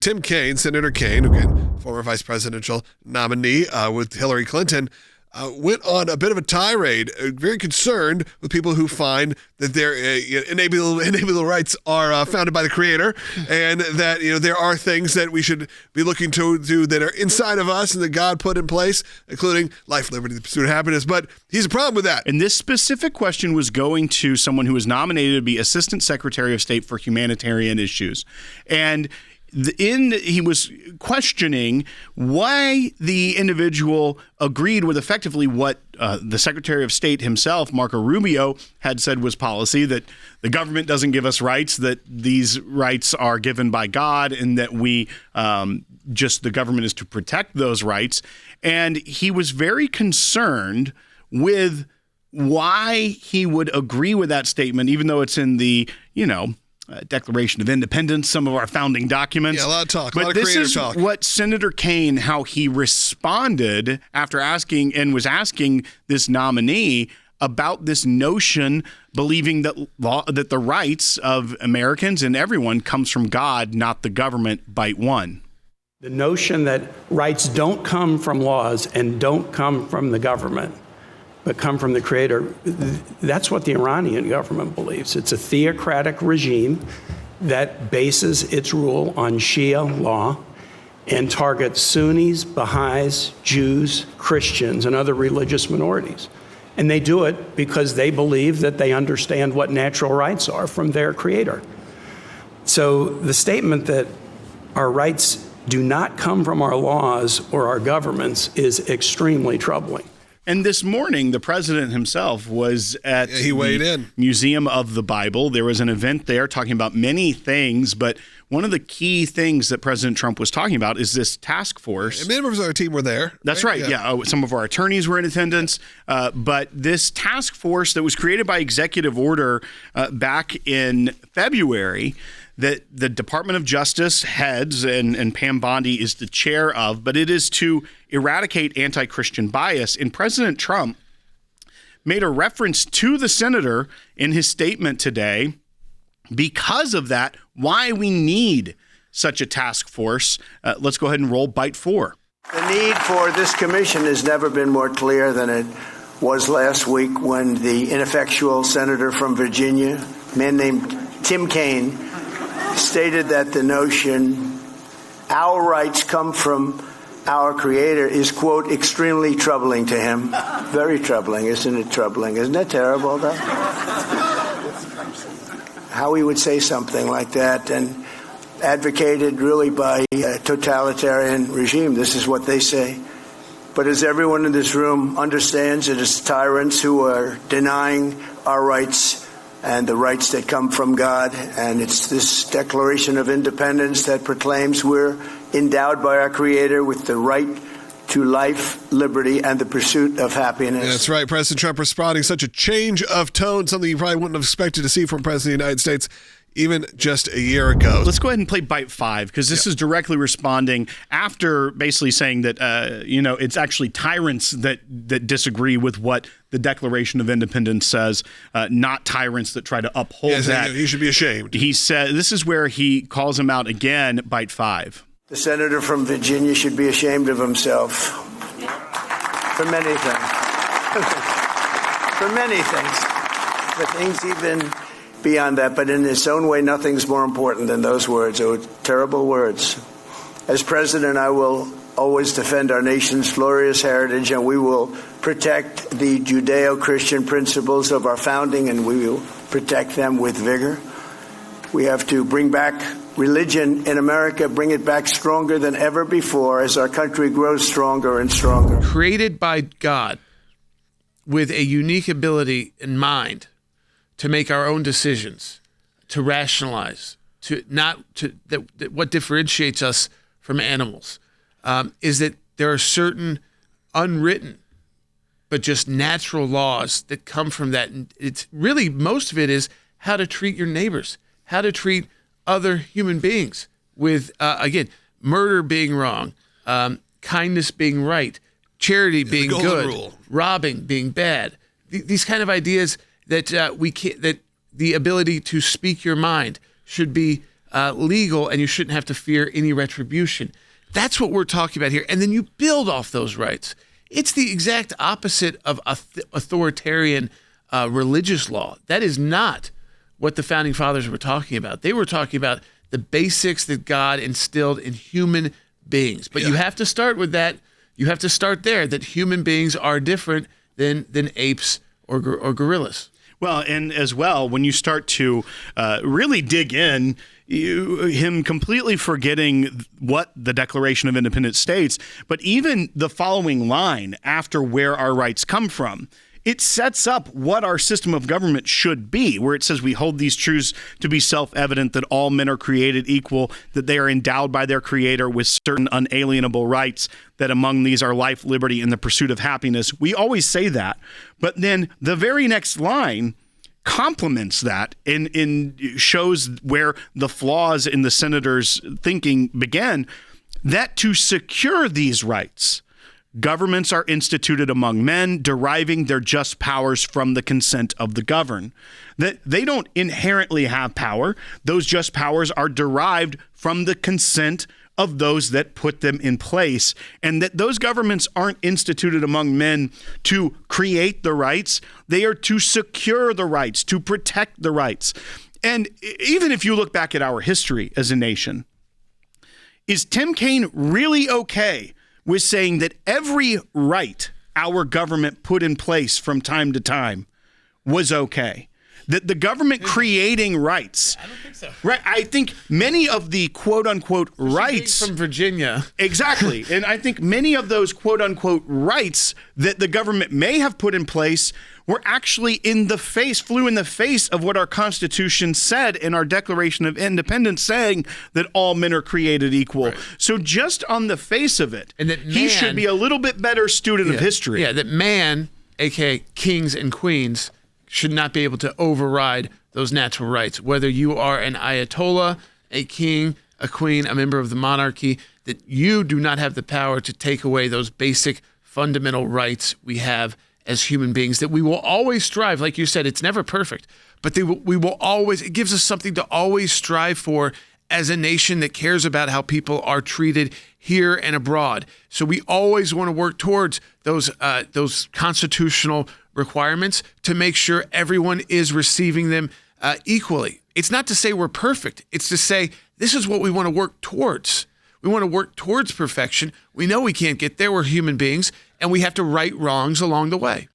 Tim Kaine, Senator Kaine, again, former vice presidential nominee with Hillary Clinton, went on a bit of a tirade, very concerned with people who find that their inalienable rights are founded by the Creator, and that there are things that we should be looking to do that are inside of us and that God put in place, including life, liberty, the pursuit of happiness. But he's a problem with that. And this specific question was going to someone who was nominated to be Assistant Secretary of State for Humanitarian Issues, and he was questioning why the individual agreed with effectively what the Secretary of State himself, Marco Rubio, had said was policy, that the government doesn't give us rights, that these rights are given by God, and that the government is to protect those rights. And he was very concerned with why he would agree with that statement, even though it's in the, Declaration of Independence, some of our founding documents. Yeah, a lot of talk, but a lot of creative This talk. is what Senator Kaine, how he responded after asking this nominee about this notion, believing that that the rights of Americans and everyone comes from God, not the government. Bite one. The notion that rights don't come from laws and don't come from the government, but come from the Creator, that's what the Iranian government believes. It's a theocratic regime that bases its rule on Shia law and targets Sunnis, Baha'is, Jews, Christians, and other religious minorities. And they do it because they believe that they understand what natural rights are from their Creator. So the statement that our rights do not come from our laws or our governments is extremely troubling. And this morning, the president himself was at the Museum of the Bible. There was an event there talking about many things, but one of the key things that President Trump was talking about is this task force. And members of our team were there. That's right. Yeah. Some of our attorneys were in attendance. But this task force that was created by executive order back in February, that the Department of Justice heads and Pam Bondi is the chair of, but it is to eradicate anti-Christian bias. And President Trump made a reference to the senator in his statement today because of that, why we need such a task force. Let's go ahead and roll bite 4. The need for this commission has never been more clear than it was last week when the ineffectual senator from Virginia, a man named Tim Kaine, stated that the notion our rights come from our Creator is, quote, extremely troubling to him. Very troubling, isn't it troubling? Isn't that terrible, though? How he would say something like that, and advocated really by a totalitarian regime. This is what they say. But as everyone in this room understands, it is tyrants who are denying our rights and the rights that come from God. And it's this Declaration of Independence that proclaims we're endowed by our Creator with the right to life, liberty, and the pursuit of happiness. Yeah, that's right. President Trump responding such a change of tone, something you probably wouldn't have expected to see from President of the United States even just a year ago. Let's go ahead and play bite 5, because this is directly responding after basically saying that, it's actually tyrants that disagree with what the Declaration of Independence says, not tyrants that try to uphold that. He should be ashamed. He said, this is where he calls him out again, bite 5. The senator from Virginia should be ashamed of himself for many things. For many things. For things even beyond that. But in its own way, nothing's more important than those words. Oh, terrible words. As president, I will always defend our nation's glorious heritage, and we will protect the Judeo-Christian principles of our founding, and we will protect them with vigor. We have to bring back religion in America, bring it back stronger than ever before as our country grows stronger and stronger. Created by God with a unique ability in mind to make our own decisions, to rationalize, what differentiates us from animals is that there are certain unwritten but just natural laws that come from that. And it's really, most of it is how to treat your neighbors, how to treat other human beings with, again, murder being wrong, kindness being right, charity being good, rule. Robbing being bad. These kind of ideas that we can't, that the ability to speak your mind should be legal, and you shouldn't have to fear any retribution. That's what we're talking about here. And then you build off those rights. It's the exact opposite of authoritarian religious law. That is not what the founding fathers were talking about. They were talking about the basics that God instilled in human beings. But you have to start with that. You have to start there, that human beings are different than apes or gorillas. Well, and as well, when you start to really dig in, him completely forgetting what the Declaration of Independence states, but even the following line after where our rights come from, it sets up what our system of government should be, where it says we hold these truths to be self-evident, that all men are created equal, that they are endowed by their Creator with certain unalienable rights, that among these are life, liberty, and the pursuit of happiness. We always say that. But then the very next line complements that and shows where the flaws in the senator's thinking began, that to secure these rights, governments are instituted among men, deriving their just powers from the consent of the governed. That they don't inherently have power. Those just powers are derived from the consent of those that put them in place, and that those governments aren't instituted among men to create the rights. They are to secure the rights, to protect the rights. And even if you look back at our history as a nation, is Tim Kaine really okay with saying that every right our government put in place from time to time was okay? That the government creating rights. I don't think so. Right. I think many of the quote unquote rights from Virginia. Exactly. And I think many of those quote unquote rights that the government may have put in place were actually flew in the face of what our Constitution said in our Declaration of Independence, saying that all men are created equal. Right. So just on the face of it, and that he should be a little bit better student of history. Yeah, that man, aka kings and queens, should not be able to override those natural rights. Whether you are an Ayatollah, a king, a queen, a member of the monarchy, that you do not have the power to take away those basic fundamental rights we have as human beings, that we will always strive. Like you said, it's never perfect, but we will always, it gives us something to always strive for as a nation that cares about how people are treated here and abroad. So we always want to work towards those constitutional requirements to make sure everyone is receiving them equally. It's not to say we're perfect. It's to say this is what we want to work towards. We want to work towards perfection. We know we can't get there. We're human beings, and we have to right wrongs along the way.